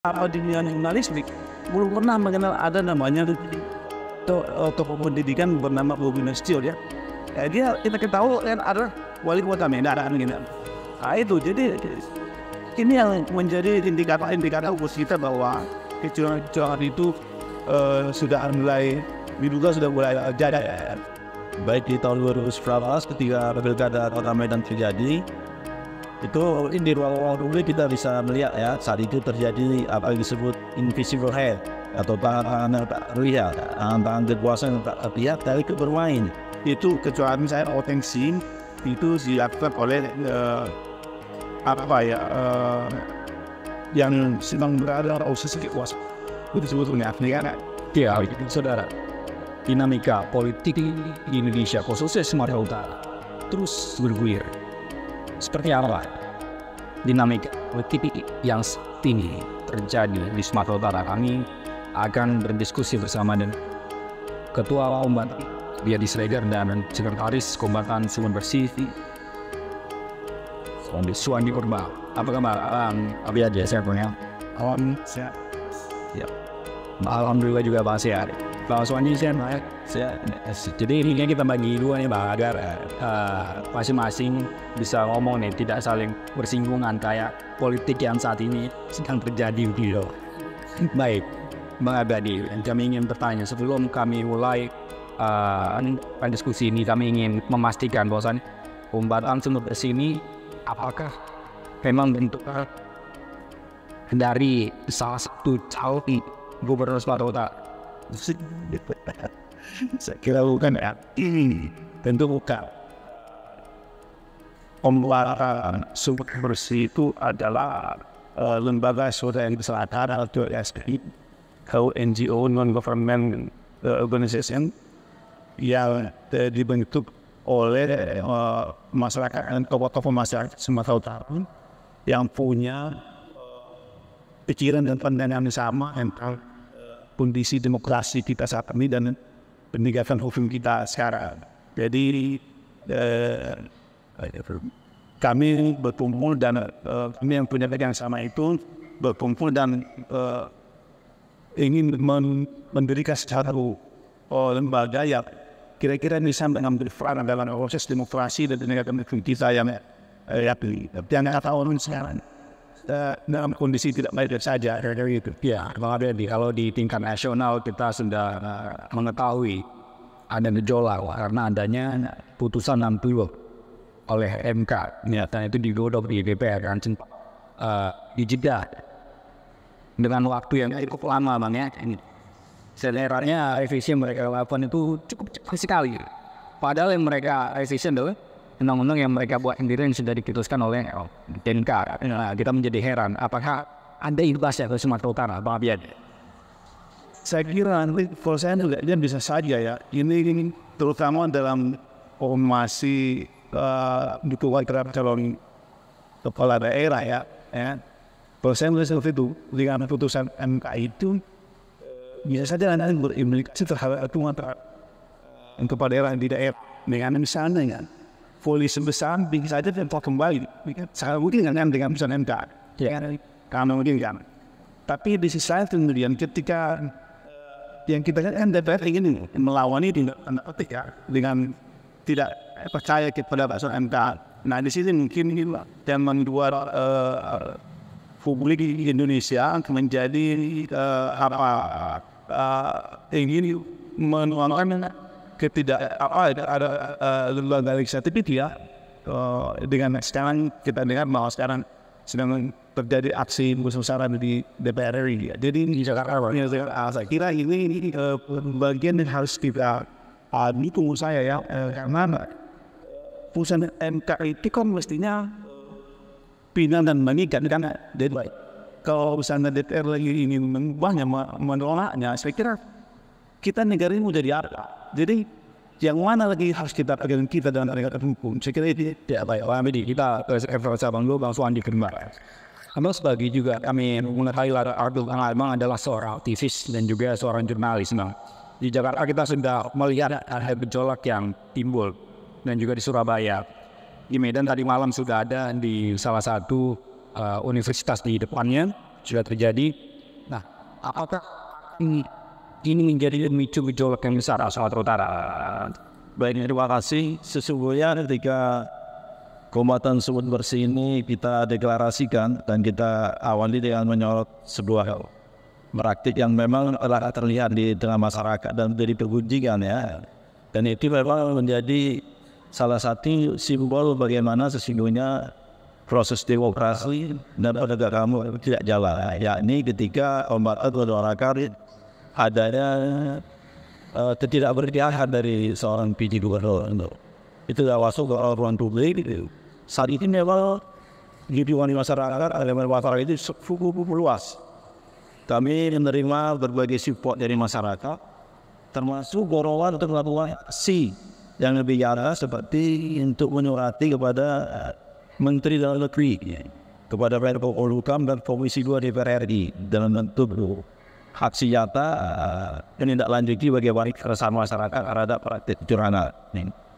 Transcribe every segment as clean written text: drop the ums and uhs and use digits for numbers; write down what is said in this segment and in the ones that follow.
Apa dunia jurnalistik belum pernah mengenal ada namanya tokoh pendidikan bernama Bobi Nasution ya. Dia kita ketahui kan ada wali kota Medan gitu. Nah itu jadi ini yang menjadi indikator buat kita bahwa kecurangan itu sudah mulai diduga sudah mulai ada ya. Baik di tahun 2019 ketika pilkada kota Medan terjadi, itu di ruang-ruang publik kita bisa melihat ya, saat itu terjadi apa yang disebut invisible hand atau tangan tak terlihat, tangan kekuasaan yang tak terlihat dari bermain. Itu kecuali saya otensi itu dilakukan oleh yang sedang berada pada posisi kekuasaan. Itu sebetulnya negara. Ya, saudara, dinamika politik di Indonesia khususnya Sumatera Utara terus bergulir. Seperti apa dinamika politik yang saat ini terjadi di Sumatera Utara? Kami akan berdiskusi bersama dengan Ketua Umum Biadi Sregar dan Sekretaris Kombatan Sungai Bersih Suandi Purba. Apa kabar? Biadi, sehat punya. Sehat. Ya. Alhamdulillah juga Bang sehat. Bang Suandi sehat. Jadi ini kita bagi dua nih Bang, agar masing-masing bisa ngomong nih, tidak saling bersinggungan kayak politik yang saat ini sedang terjadi gitu. Baik, Bang Abadi, kami ingin bertanya sebelum kami mulai diskusi ini, kami ingin memastikan bahwa Kombatan Sungai Bersih ini apakah memang bentuknya dari salah satu calon Gubernur Sumatera Utara? Saya kira bukan ya. Tentu bukan. Kombatan Sungai Bersih itu adalah lembaga swadaya yang berselatan atau LSI, NGO non-government organization yang dibentuk oleh masyarakat dan tokoh-tokoh masyarakat Sumatera Utara yang punya pikiran dan pandangan yang sama tentang kondisi demokrasi kita saat ini dan penegakan hukum kita sekarang. Jadi kami berkumpul dan kami yang punya pikiran sama itu berkumpul dan ingin mendirikan satu lembaga yang kira-kira bisa mengambil peran dalam proses demokrasi dan penegakan hukum kita yang tahun sekarang dalam kondisi tidak baik saja dari itu. Ya, Bang Abadi, kalau di tingkat nasional kita sudah mengetahui ada gejolak karena adanya putusan 60 oleh MK, ya, dan itu digodok di DPR kan, dijeda dengan waktu yang cukup lama Bang ya. Sebenarnya revisi yang mereka lakukan itu cukup cepat sekali. Padahal yang mereka revisi adalah undang-undang yang mereka buat sendiri yang sudah diputuskan oleh MK. Nah, kita menjadi heran, apakah ada imbasnya ke Sumatera Utara, Bang Abiyad? Saya kira kalau saya juga bisa saja ya. Ini terutama dalam formasi dukungan terhadap calon kepala daerah ya. Kalau saya melihat seperti itu dengan putusan MK itu bisa saja nanti berimplikasi terhadap dukungan terhadap kepala daerah di daerah dengan misalnya kan. Polisi besar bisa saja tempat kembali, sangat mungkin dengan putusan MK, karena mungkin kan. Tapi di sisi lain kemudian ketika yang kita kan DPR ingin melawan ini dengan tidak percaya kepada putusan MK. Nah di sini mungkin yang membuat publik di Indonesia menjadi ingin menuangkan ada lembaga legislatif ya dengan sekarang kita dengar bahwa sekarang sedang terjadi aksi besar-besaran di DPR RI. Jadi di Jakarta, saya kira ini bagian yang harus kita dukung saya ya, karena putusan MK itu kan mestinya pindah dan mengikat kan. Jadi kalau misalnya DPR lagi ingin mengubahnya, menolaknya, saya kira kita negara ini udah diarah. Jadi yang mana lagi harus kita pegang kita dalam penegakan hukum? Saya kira itu ya baik. Kita evaluasi Bang Suandi kembali. Abang sebagai juga kami mengetahui Abang adalah seorang aktivis dan juga seorang jurnalis. Bang. Di Jakarta kita sudah melihat ada gejolak yang timbul dan juga di Surabaya. Di Medan tadi malam sudah ada di salah satu universitas di depannya sudah terjadi. apakah ini menjadi pemicu gejolak yang besar Sumatera Utara? Baik, terima kasih. Sesungguhnya ketika kombatan sumber bersih ini kita deklarasikan dan kita awali dengan menyorot sebuah praktik yang memang telah terlihat di tengah masyarakat dan menjadi perbincangan ya. Dan itu memang menjadi salah satu simbol bagaimana sesungguhnya proses demokrasi dan penegakan HAM tidak jalan. Yakni ketika kombatan menyuarakan adanya ketidakberpihakan dari seorang PJ Gubernur. Itu tidak masuk ke ruang publik. Saat ini memang di masyarakat, elemen masyarakat itu cukup luas. Kami menerima berbagai support dari masyarakat, termasuk dorongan untuk melakukan aksi yang lebih nyata seperti untuk menyurati kepada Menteri Dalam Negeri, kepada Menko Polhukam dan Komisi 2 DPR RI dalam bentuk aksi nyata menindaklanjuti bagaimana keresahan masyarakat terhadap praktik kecurangan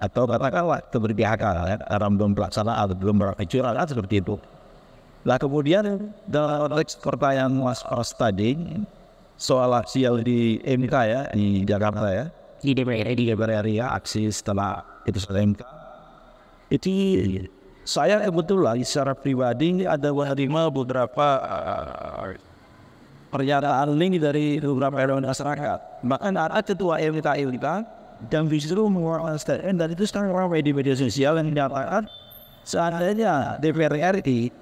atau katakanlah keberpihakan dalam pelaksanaan atau belum kecurangan seperti itu. Nah kemudian dalam konteks pertanyaan Mas Pras tadi soal aksi yang di MK ya di Jakarta ya di DPR RI ya, aksi setelah itu MK itu saya kebetulan secara pribadi ada menerima beberapa pernyataan link dari beberapa elemen masyarakat. Bahkan ada ketua MK dan justru mengeluarkan statement dan itu sekarang ramai di media sosial yang menyatakan seandainya DPR RI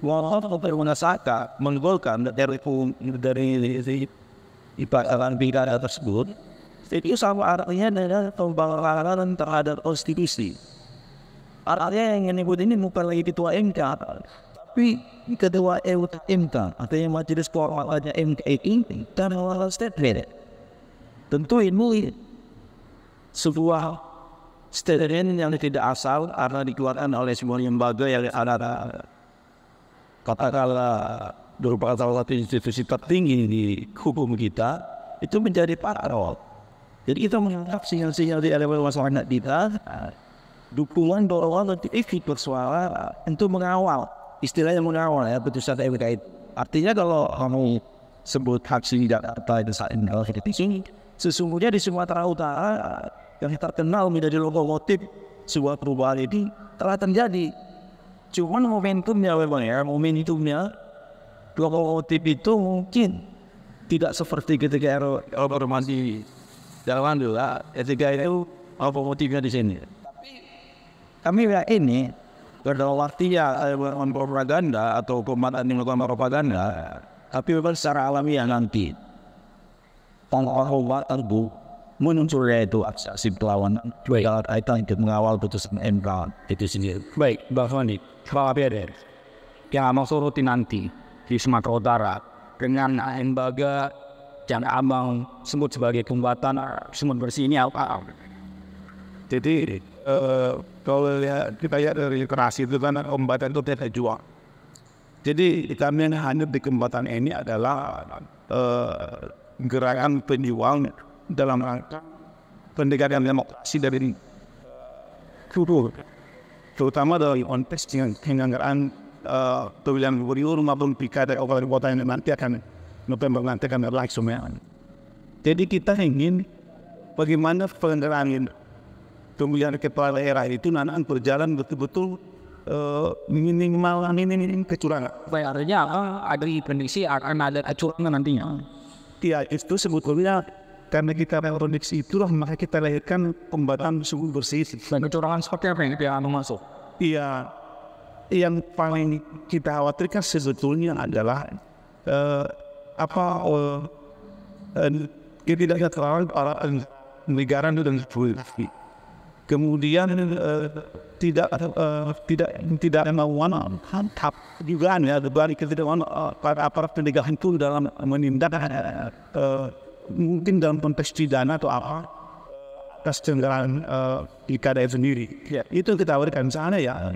walaupun masyarakat menggolkan dari ibaratkan pilkada tersebut, itu sama artinya adalah pembangkangan terhadap konstitusi. Artinya yang menyebut ini bukan lagi ketua MK, tapi ketua MK, artinya majelis kehormatannya MK ini dan mengeluarkan statement. Tentu ini sebuah statement yang tidak asal karena dikeluarkan oleh semua lembaga yang ada katakanlah merupakan salah satu institusi tertinggi di hukum kita, itu menjadi paralel. Jadi kita menganggap sinyal-sinyal di elemen masyarakat kita, dukungan dorongan untuk ikut bersuara untuk mengawal, istilahnya mengawal ya putusan MK itu. Artinya kalau kamu sebut aksi Jakarta itu saat ini, sesungguhnya di Sumatera Utara yang terkenal menjadi lokomotif sebuah perubahan ini telah terjadi. Cuman momentumnya memang ya, lokomotif itu mungkin tidak seperti ketika reformasi zaman dulu lah. Ketika itu lokomotifnya di sini. Tapi kami ini dalam artinya propaganda atau kombatan yang melakukan propaganda, tapi memang secara alamiah nanti tanpa kombatan munculnya itu aksi perlawanan kalau kaitan untuk mengawal putusan MK itu sendiri. Baik, Bang Sony, Pak Abed, yang Abang soroti nanti di Sumatera Utara dengan lembaga yang Abang sebut sebagai kombatan sumber bersih ini apa? Jadi kalau kita lihat dari literasi itu kan kombatan itu tidak jual. Jadi kami yang hadir di kombatan ini adalah gerakan penjuang dalam rangka pendekatan demokrasi dari kultur, terutama dari konteks penyelenggaraan pemilihan gubernur maupun pilkada kabupaten kota yang nanti akan November nanti akan berlangsung ya. Jadi kita ingin bagaimana penyelenggaraan pemilihan kepala daerah itu nanti berjalan betul-betul minimal kecurangan. Baik, artinya ada prediksi akan ada kecurangan nantinya. Ya itu sebetulnya karena kita prediksi itulah maka kita lahirkan kombatan sumber bersih. Dan kecurangan seperti apa yang masuk? Iya, yang paling kita khawatirkan sebetulnya adalah ketidaknetralan para negara dan polisi. Kemudian tidak melakukan dugaan ya dari ketidakmauan para aparat penegak itu dalam menindak mungkin dalam konteks pidana atau apa atas penyelenggaraan pilkada itu sendiri. Ya, itu kita berikan sana ya.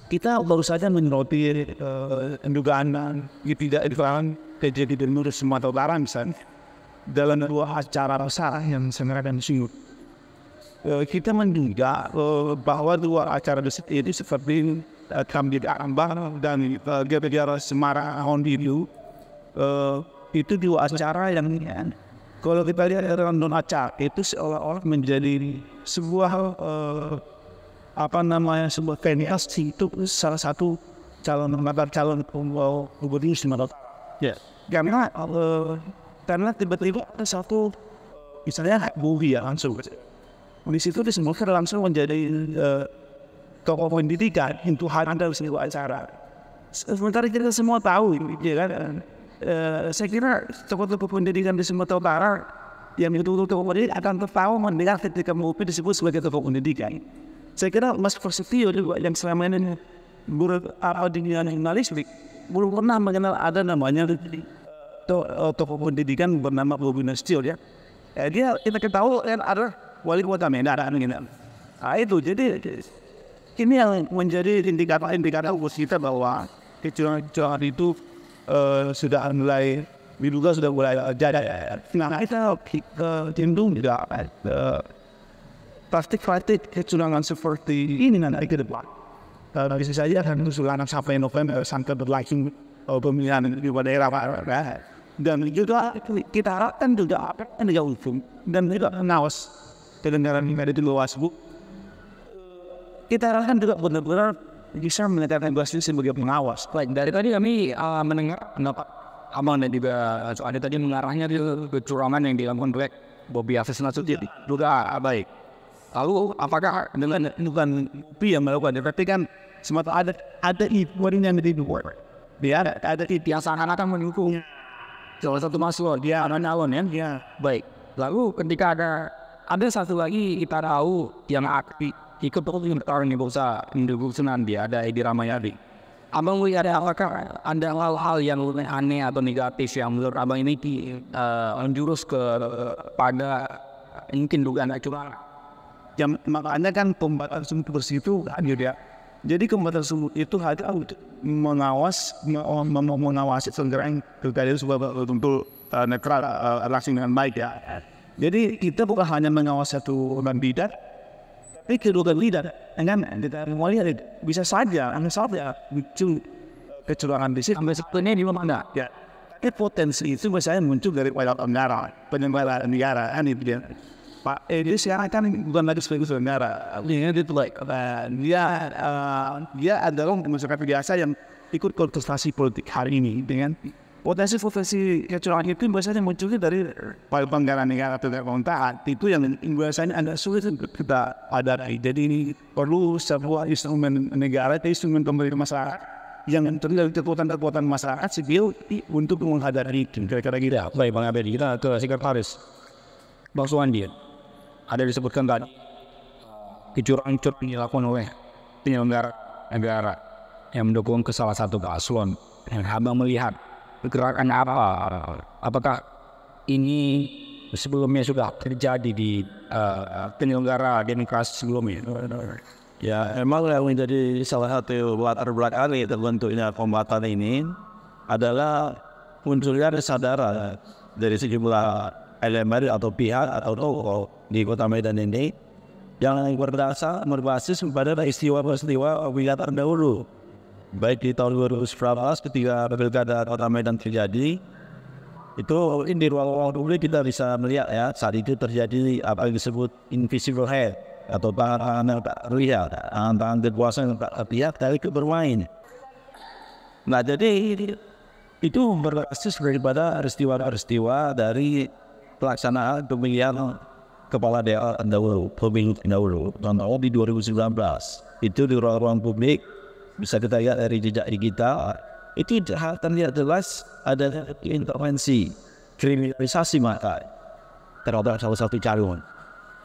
Kita baru saja menyoroti dugaan ketidaknetralan PJ Gubernur Sumatera Utara misalnya dalam dua acara besar yang sebenarnya dan singgung. Kita menduga bahwa dua acara besar ini seperti Kambil Ambang dan Gereja Semarang Hondilu itu dua acara yang kalau kita lihat rundown acara itu seolah-olah menjadi sebuah sebuah venitas itu salah satu calon gubernur Sumatera Utara. Ya, karena tiba-tiba ada satu misalnya Bobi ya langsung di situ disebutkan langsung menjadi tokoh pendidikan itu hadir di sebuah acara. Sementara kita semua tahu, ya kan? Saya kira tokoh-tokoh pendidikan di Sumatera Utara yang itu tokoh pendidikan akan tertawa mendengar ketika Bobi disebut sebagai tokoh pendidikan. Saya kira Mas Prasetyo juga yang selama ini di dunia jurnalistik belum pernah mengenal ada namanya tokoh pendidikan bernama Bobi Nasution ya. Dia kita ketahui kan ada wali kota Medan gitu. Nah itu jadi ini yang menjadi indikator buat kita bahwa kecurangan itu sudah mulai diduga sudah mulai jadi. Nah kita cenderung juga praktik kecurangan seperti ini nanti ke depan. Bisa saja akan usulan sampai November sampai berlangsung pemilihan di daerah dan juga kita harapkan juga akan hukum dan juga pengawas penyelenggaraan ibadah di luas bu. Kita harapkan juga benar-benar bisa menetapkan Basri sebagai pengawas. Baik, dari tadi kami mendengar pendapat Abang dan juga ada tadi mengarahnya di kecurangan yang dilakukan oleh Bobi Afif Nasution juga baik. Lalu apakah dengan bukan Bobi yang melakukan, tapi kan semata ada ibuan yang dibuat. Dia ada yang seakan-akan mendukung salah satu paslon dia ada nyalon ya. Baik. Lalu ketika ada satu lagi kita tahu yang aktif ikut bertarung di bursa Indonesia dia ada Edi Rahmayadi. Abang lihat apakah ada hal-hal yang aneh atau negatif yang menurut abang ini menjurus pada mungkin dugaan kecurangan? Ya, makanya kan pembatasan bersih itu hadir ya. Jadi pembatasan itu hadir mengawasi selenggaraan pilkada itu supaya betul-betul netral langsung dengan baik ya. Jadi kita bukan hanya mengawasi satu kandidat, tapi kedua kandidat, kan kita mau lihat bisa saja muncul kecurangan di situ. Sampai sebetulnya di mana? Ya. Tapi potensi itu biasanya muncul dari penyelenggara negara, kan itu dia. Pak Edi sekarang kan bukan lagi sebagai penyelenggara, dia adalah masyarakat biasa yang ikut kontestasi politik hari ini dengan potensi kecurangan itu biasanya munculnya dari penyelenggara negara atau pemerintahan itu yang biasanya agak sulit kita hadapi. Jadi ini perlu sebuah instrumen negara, instrumen pemerintah masyarakat yang terdiri dari kekuatan masyarakat sipil untuk menghadapi itu. Kira-kira gitu. Baik Bang Abedi, kita ke Sekretaris Bang Suwandi. Ada disebutkan tadi kecurangan dilakukan oleh penyelenggara negara yang mendukung ke salah satu paslon. Abang melihat gerakan apakah ini sebelumnya sudah terjadi di penyelenggara demokrasi sebelumnya? Ya, emang yang menjadi salah satu latar belakang terbentuknya kombatan ini adalah munculnya kesadaran dari sejumlah elemen atau pihak atau tokoh di Kota Medan ini yang berbasis pada peristiwa wilayah terdahulu, baik di tahun 2019 ketika pilkada Kota Medan terjadi. Itu di ruang-ruang publik kita bisa melihat ya, saat itu terjadi apa yang disebut invisible hand atau tangan yang tak terlihat, tangan kekuasaan yang tak terlihat dari bermain. Nah jadi itu berbasis daripada peristiwa dari pelaksanaan pemilihan kepala daerah pemilu dahulu contohnya di 2019 itu di ruang-ruang publik bisa kita lihat dari jejak digital itu terlihat jelas ada intervensi kriminalisasi mata terhadap salah satu calon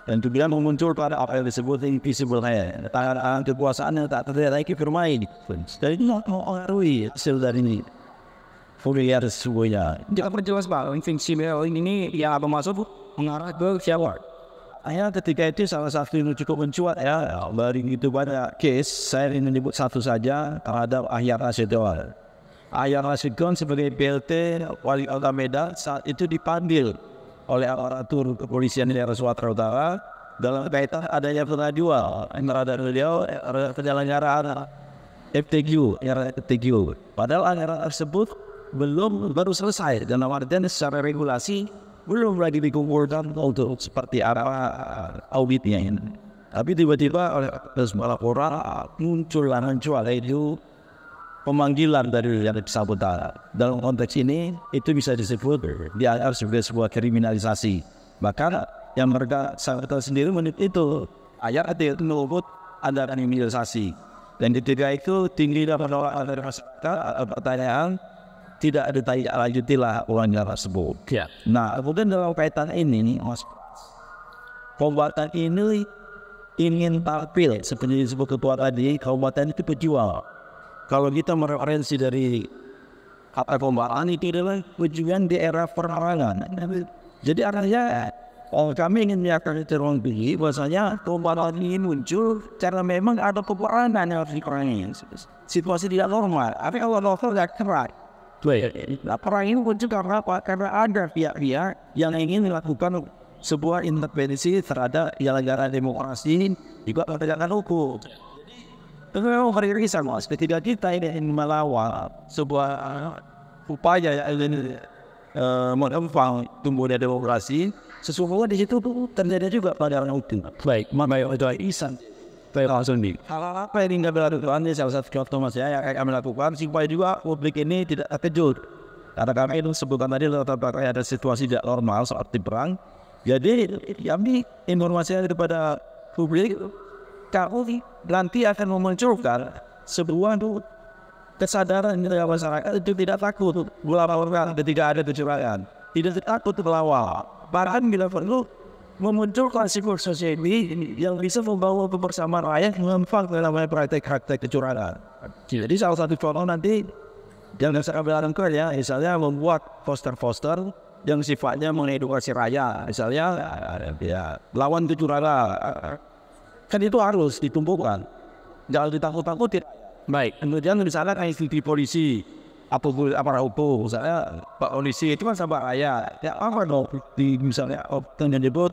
dan kemudian muncul pada apa yang disebut invisible hand, tangan kekuasaan yang tak terlihat lagi bermain dan itu mengaruhi hasil dari ini. Foliar semuanya. Jangan perjelas Pak, invisible ini yang apa maksud mengarah ke siapa? Akhirnya ketika itu salah satu yang cukup mencuat ya, dari itu banyak case, saya ingin menyebut satu saja terhadap Ahyar Rashidon. Ahyar Rashidon sebagai PLT Wali Kota Medan saat itu dipanggil oleh aparatur kepolisian daerah Sumatera Utara dalam kaitan adanya pengaduan terhadap beliau penyelenggaraan FTQ. Padahal anggaran tersebut baru selesai, dalam artian secara regulasi belum lagi dikumpulkan untuk seperti arah auditnya ini. Tapi tiba-tiba oleh sebuah laporan muncul itu pemanggilan dari yang bersangkutan. Dalam konteks ini itu bisa disebut dianggap sebagai sebuah kriminalisasi. Bahkan yang mereka sendiri menit itu ayat itu menyebut ada kriminalisasi. Dan ketika itu tinggi penolakan dari masyarakat, pertanyaan tidak lanjutilah uangnya tersebut. Ya. Nah, kemudian dalam kaitan ini, Mas, kabupaten ini ingin tampil seperti disebut ketua tadi, kabupaten itu pejuang. Kalau kita mereferensi dari kata kabupaten itu adalah pejuang di era penerangan. Jadi artinya kami ingin meyakinkan terang tinggi bahwasanya kabupaten ini muncul karena memang ada peperangan yang harus dikurangi. Situasi tidak normal. Tapi kalau normal tidak keras. Nah, perang ini muncul karena apa? Karena ada pihak-pihak yang ingin melakukan sebuah intervensi terhadap penyelenggaraan demokrasi juga penegakan hukum. Itu memang beririsan, Mas. Ketika kita ingin melawan sebuah upaya yang ingin menempang tumbuhnya demokrasi, sesungguhnya di situ terjadi juga pelanggaran hukum. Baik, itu irisan. Langsung di hal apa yang tidak dilakukan ini salah satu contoh Mas ya yang kami lakukan supaya juga publik ini tidak terkejut. Karena kami itu sebutkan tadi ada situasi tidak normal seperti perang. Jadi kami informasinya kepada publik kalau nanti akan memunculkan sebuah kesadaran dari masyarakat itu tidak takut melawan ketika ada kecurangan, tidak takut melawan. Bahkan bila perlu memunculkan civil society yang bisa membawa kebersamaan rakyat mengenfak dalamnya praktek kecurangan. Jadi salah satu contoh nanti yang saya bilang ya, misalnya membuat poster-poster yang sifatnya mengedukasi rakyat, misalnya ya lawan kecurangan, kan itu harus ditumpukan, jangan ditakut-takutin. baik. Kemudian misalnya institusi polisi, aparat hukum, misalnya Pak Polisi itu kan sahabat rakyat, ya apa dong di misalnya yang disebut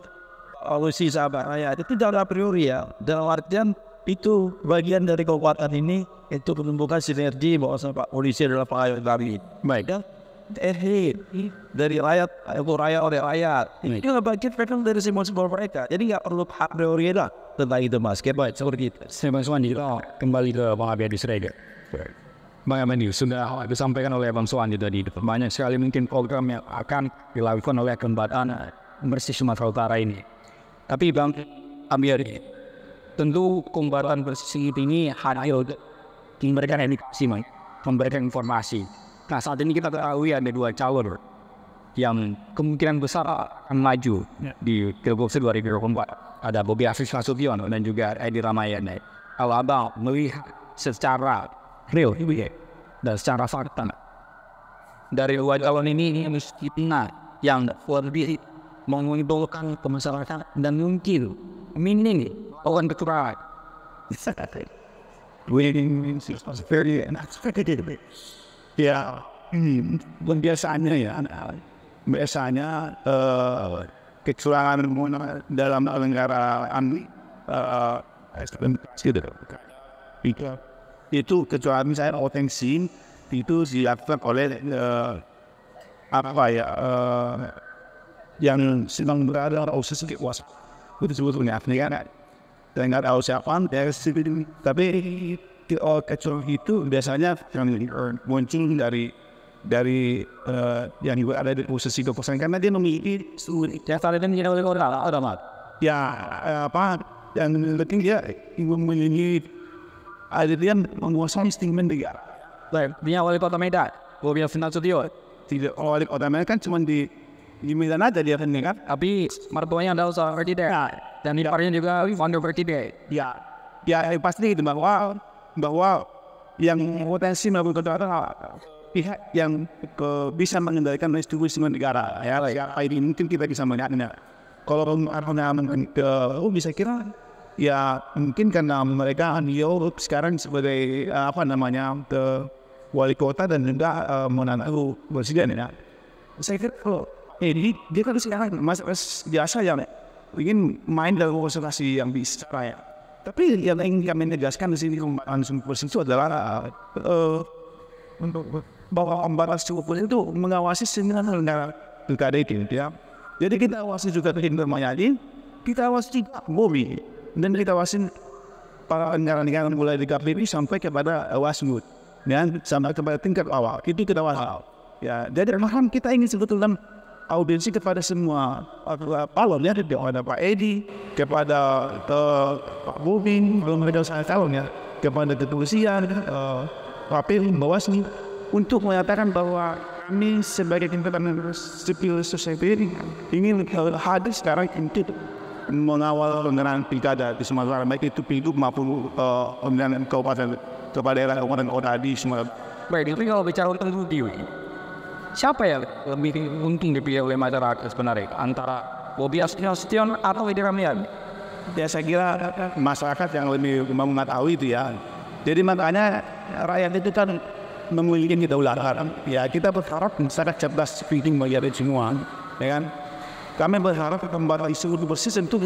polisi sahabat rakyat itu jangan a priori ya, dalam artian itu bagian dari kekuatan ini itu menumbuhkan sinergi bahwa Pak Polisi adalah pengayom kami. Baik. Dan dari rakyat oleh rakyat itu bagian dari simbol-simbol mereka, jadi nggak perlu a priori lah tentang itu Mas. Baik, seperti itu. Saya Bang Suwandi kembali ke Bang Abiyadi Srega. Bang Abiyadi sudah disampaikan oleh Bang Suwandi tadi banyak sekali mungkin program yang akan dilakukan oleh Kementerian Bersih Sumatera Utara ini. Tapi Bang Abiyadi, tentu Kementerian Bersih ini hanya memberikan edukasi, memberikan informasi. Nah saat ini kita ketahui ada dua calon yang kemungkinan besar akan maju di Pilgub 2024. Ada Bobi Afif Nasution dan juga Edi Ramayana. Kalau Abang melihat secara real dan secara fakta dari dua calon ini meskipun yang lebih menguntungkan ke masyarakat dan mungkin minim orang kecurangan. Ya, biasanya kecurangan dalam penyelenggaraan itu kecurangan misalnya potensi itu dilakukan oleh yang sedang berada pada posisi kekuasaan itu sebetulnya kan dan nggak tahu siapa tapi kecurangan itu biasanya muncul dari yang juga ada di posisi kekuasaan karena dia memiliki yang penting dia memiliki dia menguasai instrumen negara. Dia wali kota Medan, Bobi Afif Nasution. Tidak, wali kota Medan kan cuma di Medan aja dia kan. Tapi mertuanya adalah seorang presiden dan iparnya juga founder presiden. Ya pasti itu bahwa yang potensi melakukan kecurangan pihak yang bisa mengendalikan institusi negara ya ini mungkin kita bisa melihatnya. Kalau bisa kira ya mungkin karena mereka sekarang sebagai wali kota dan juga menantu presiden ya. Saya kira kalau ini dia kan sekarang biasa yang ingin main dalam konsentrasi yang bisa ya. Tapi yang ingin kami negaskan di sini itu adalah untuk bahwa pembatas cukup itu mengawasi semua negara pilkada itu ya. Jadi kita awasi juga ke Indramayadi, kita awasi juga Bobi, dan kita awasi para negara-negara mulai di KPP sampai kepada Wasmut, dan sampai kepada tingkat awal itu kita awasi. Ya, jadi malahan kita ingin sebetulnya audiensi kepada semua calon ya, kepada Pak Edi, kepada Pak Bobi, belum ada saya calon ya, kepada kepolisian, KPU, Bawaslu, untuk menyatakan bahwa kami sebagai tingkatan civil society ini ingin hadir sekarang untuk mengawal penyelenggaraan pilkada di Sumatera, baik itu pilgub maupun pemilihan kabupaten kepada daerah kabupaten kota di Sumatera. Baik, tapi kalau bicara tentang Bobi, siapa yang lebih untung dipilih oleh masyarakat sebenarnya antara Bobi Nasution atau Edi Rahmayadi? Ya saya kira masyarakat yang lebih mengetahui itu ya. Jadi makanya rakyat itu kan memiliki kedaulatan. Ya kita berharap masyarakat cerdas speaking melihat semua, ya kan? Kami berharap pembatas isu bersih tentu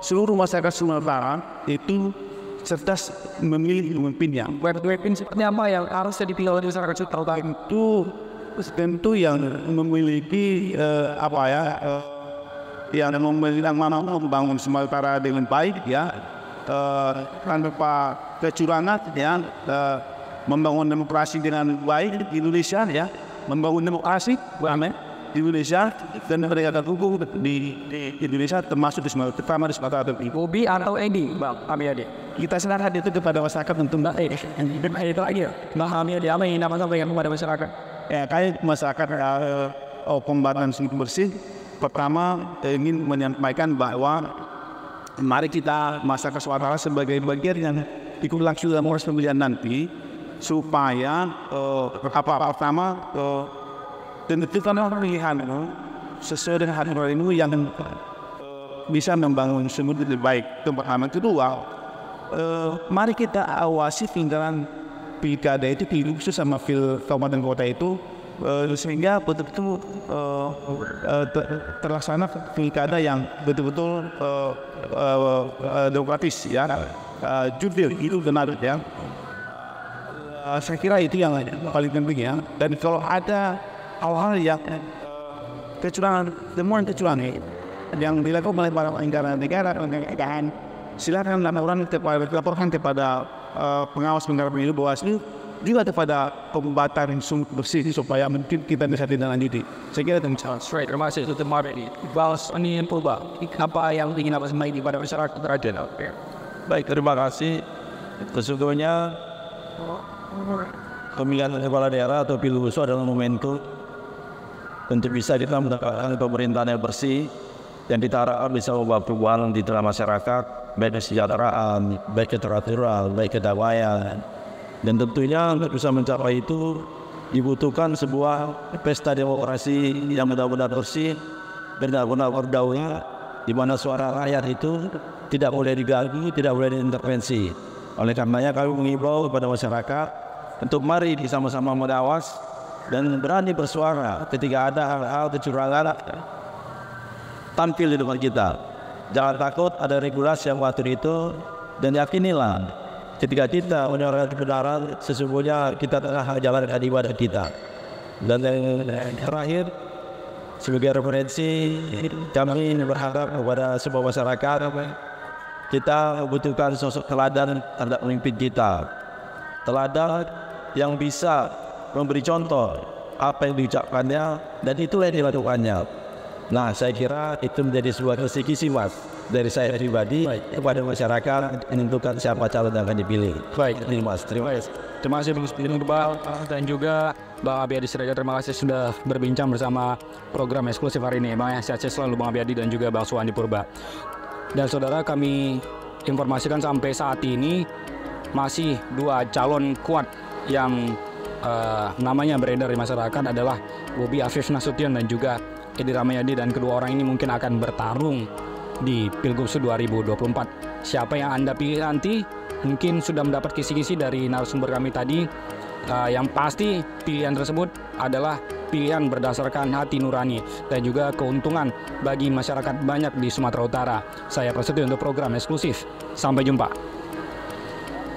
seluruh masyarakat Sumatera itu cerdas memilih pemimpinnya. Pemimpin seperti apa yang harusnya dipilih oleh masyarakat Sumatera? Itu tentu yang memiliki yang membangun Sumatera dengan baik ya, tanpa kecurangan ya, membangun demokrasi dengan baik di Indonesia ya, membangun demokrasi di Indonesia dan penegakan hukum di Indonesia termasuk di Sumatera, terutama di Sumatera Utara. Bobi atau Edi, Bang Rahmayadi? Kita serahkan itu kepada masyarakat untuk itu lagi ya. Bang Rahmayadi apa yang ingin sampaikan kepada masyarakat? Ya kayak masyarakat pembatas isu bersih, pertama ingin menyampaikan bahwa mari kita masyarakat Sumatera sebagai bagian yang ikut langsung dalam proses pemilihan nanti, supaya pertama tentukan pilihan sesuai dengan hati nurani yang bisa membangun sumber lebih baik. Itu pertama. Kedua, mari kita awasi penyelenggaraan pilkada itu khusus sama kabupaten kota itu, sehingga betul-betul terlaksana pilkada yang betul-betul demokratis ya, jurdil itu benar ya. Saya kira itu yang paling penting ya. Dan kalau ada hal-hal yang kecurangan, temuan kecurangan yang dilakukan oleh para negara, silakan laporkan kepada pengawas penyelenggara pemilu Bawaslu, juga kepada pembatas sumber bersih supaya mungkin kita bisa tindak lanjuti. Saya kira itu. Right, terima kasih Dr. Marty. Balas ini Purba, apa yang ingin apa sampaikan pada masyarakat terhadap? Baik, terima kasih. Sesungguhnya pemilihan kepala daerah atau pilgub adalah momentum untuk bisa kita mendapatkan pemerintahan yang bersih yang kita harapkan bisa membawa perubahan di tengah masyarakat, baik kesejahteraan, baik keteraturan, baik kedamaian. Dan tentunya untuk bisa mencapai itu dibutuhkan sebuah pesta demokrasi yang benar-benar bersih, benar-benar berdaulat, di mana suara rakyat itu tidak boleh diganggu, tidak boleh diintervensi. Oleh karenanya kami mengimbau kepada masyarakat untuk mari sama-sama mengawas dan berani bersuara ketika ada hal-hal kecurangan tampil di depan kita. Jangan takut, ada regulasi yang mengatur itu, dan yakinilah ketika kita menyampaikan kebenaran, sesungguhnya kita tengah menjalankan ibadah kita. Dan yang terakhir, sebagai referensi, kami berharap kepada semua masyarakat, kita membutuhkan sosok teladan terhadap pemimpin kita. Teladan yang bisa memberi contoh apa yang diucapkannya, dan itulah yang dilakukannya. Nah, saya kira itu menjadi sebuah kisi mas dari saya pribadi kepada masyarakat menentukan siapa calon yang akan dipilih. Baik, ini mas, terima kasih. Terima kasih Bang Iqbal dan juga Bang Abiyadi Siregar. Terima kasih sudah berbincang bersama program eksklusif hari ini. Bang, sehat selalu Bang Abiyadi dan juga Bang Suwandi Purba. Dan saudara, kami informasikan sampai saat ini masih dua calon kuat yang namanya beredar di masyarakat adalah Bobi Nasution dan juga Edi Rahmayadi, dan kedua orang ini mungkin akan bertarung di Pilgub 2024. Siapa yang Anda pilih nanti mungkin sudah mendapat kisi-kisi dari narasumber kami tadi. Yang pasti pilihan tersebut adalah pilihan berdasarkan hati nurani dan juga keuntungan bagi masyarakat banyak di Sumatera Utara. Saya Prasetyo untuk program eksklusif. Sampai jumpa.